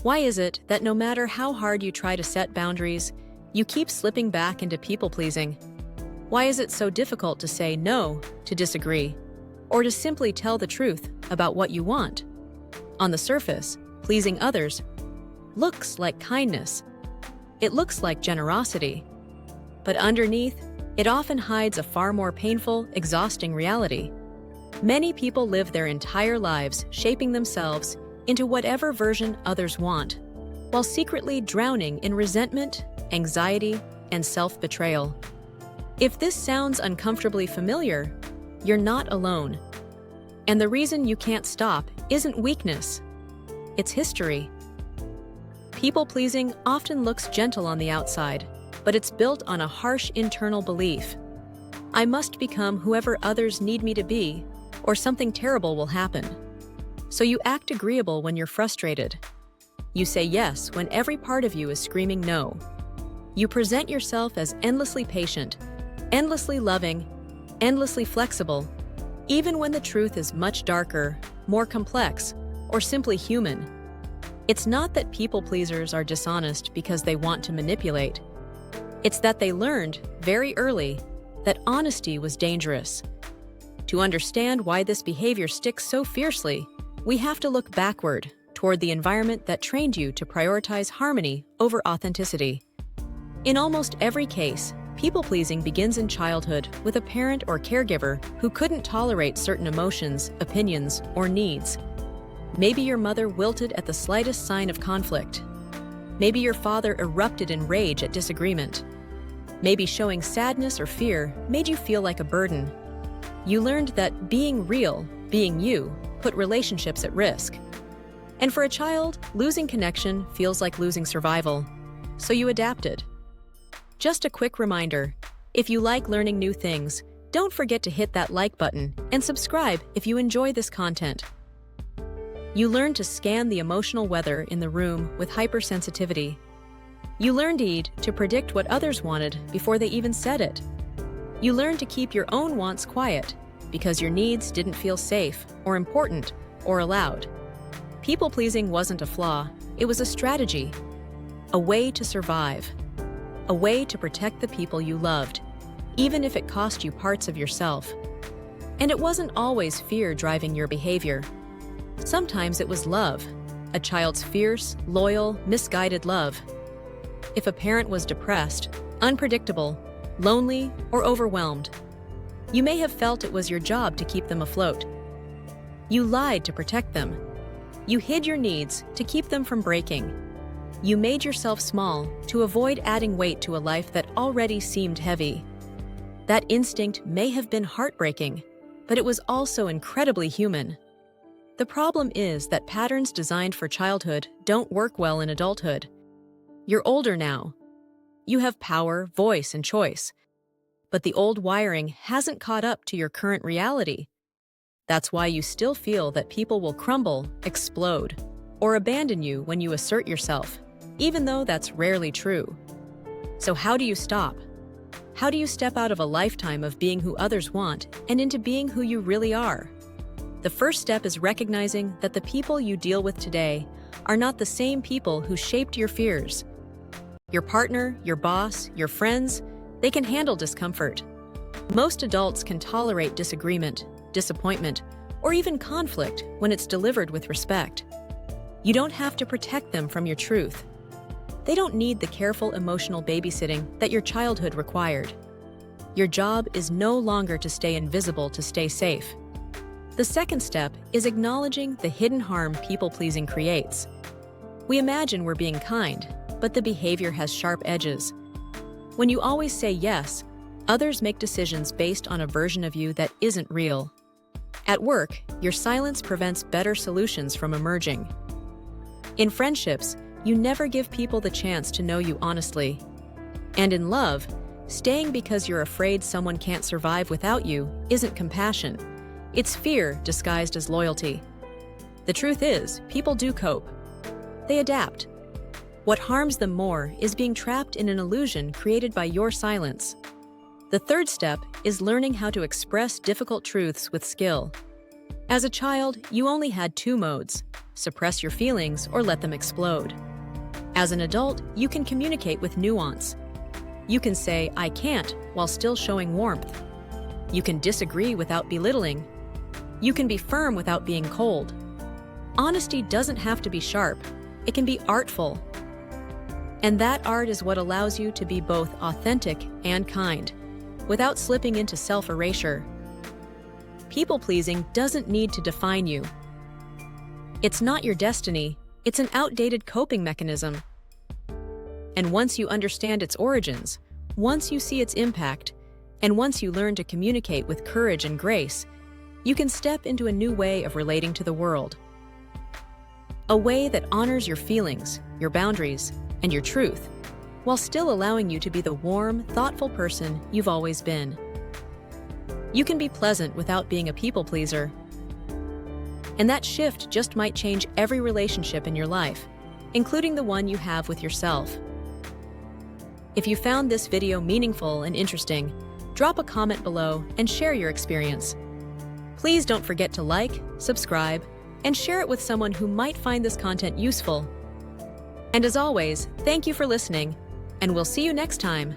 Why is it that no matter how hard you try to set boundaries, you keep slipping back into people-pleasing? Why is it so difficult to say no, to disagree, or to simply tell the truth about what you want? On the surface, pleasing others looks like kindness. It looks like generosity. But underneath, it often hides a far more painful, exhausting reality. Many people live their entire lives shaping themselves into whatever version others want, while secretly drowning in resentment, anxiety, and self-betrayal. If this sounds uncomfortably familiar, you're not alone. And the reason you can't stop isn't weakness, it's history. People-pleasing often looks gentle on the outside, but it's built on a harsh internal belief. I must become whoever others need me to be, or something terrible will happen. So you act agreeable when you're frustrated. You say yes when every part of you is screaming no. You present yourself as endlessly patient, endlessly loving, endlessly flexible, even when the truth is much darker, more complex, or simply human. It's not that people-pleasers are dishonest because they want to manipulate. It's that they learned, very early, that honesty was dangerous. To understand why this behavior sticks so fiercely, we have to look backward, toward the environment that trained you to prioritize harmony over authenticity. In almost every case, people-pleasing begins in childhood with a parent or caregiver who couldn't tolerate certain emotions, opinions, or needs. Maybe your mother wilted at the slightest sign of conflict. Maybe your father erupted in rage at disagreement. Maybe showing sadness or fear made you feel like a burden. You learned that being real, being you, put relationships at risk. And for a child, losing connection feels like losing survival. So you adapted. Just a quick reminder, if you like learning new things, don't forget to hit that like button and subscribe if you enjoy this content. You learned to scan the emotional weather in the room with hypersensitivity. You learned to predict what others wanted before they even said it. You learned to keep your own wants quiet because your needs didn't feel safe or important or allowed. People-pleasing wasn't a flaw, it was a strategy, a way to survive, a way to protect the people you loved, even if it cost you parts of yourself. And it wasn't always fear driving your behavior. Sometimes it was love, a child's fierce, loyal, misguided love. If a parent was depressed, unpredictable, lonely, or overwhelmed, you may have felt it was your job to keep them afloat. You lied to protect them. You hid your needs to keep them from breaking. You made yourself small to avoid adding weight to a life that already seemed heavy. That instinct may have been heartbreaking, but it was also incredibly human. The problem is that patterns designed for childhood don't work well in adulthood. You're older now. You have power, voice, and choice. But the old wiring hasn't caught up to your current reality. That's why you still feel that people will crumble, explode, or abandon you when you assert yourself, even though that's rarely true. So how do you stop? How do you step out of a lifetime of being who others want and into being who you really are? The first step is recognizing that the people you deal with today are not the same people who shaped your fears. Your partner, your boss, your friends, they can handle discomfort. Most adults can tolerate disagreement, disappointment, or even conflict when it's delivered with respect. You don't have to protect them from your truth. They don't need the careful emotional babysitting that your childhood required. Your job is no longer to stay invisible to stay safe. The second step is acknowledging the hidden harm people-pleasing creates. We imagine we're being kind, but the behavior has sharp edges. When you always say yes, others make decisions based on a version of you that isn't real. At work, your silence prevents better solutions from emerging. In friendships, you never give people the chance to know you honestly. And in love, staying because you're afraid someone can't survive without you isn't compassion. It's fear disguised as loyalty. The truth is, people do cope. They adapt. What harms them more is being trapped in an illusion created by your silence. The third step is learning how to express difficult truths with skill. As a child, you only had two modes: suppress your feelings or let them explode. As an adult, you can communicate with nuance. You can say, "I can't," while still showing warmth. You can disagree without belittling. You can be firm without being cold. Honesty doesn't have to be sharp. It can be artful. And that art is what allows you to be both authentic and kind, without slipping into self-erasure. People-pleasing doesn't need to define you. It's not your destiny, it's an outdated coping mechanism. And once you understand its origins, once you see its impact, and once you learn to communicate with courage and grace, you can step into a new way of relating to the world. A way that honors your feelings, your boundaries, and your truth, while still allowing you to be the warm, thoughtful person you've always been. You can be pleasant without being a people pleaser. And that shift just might change every relationship in your life, including the one you have with yourself. If you found this video meaningful and interesting, drop a comment below and share your experience. Please don't forget to like, subscribe, and share it with someone who might find this content useful. And as always, thank you for listening, and we'll see you next time.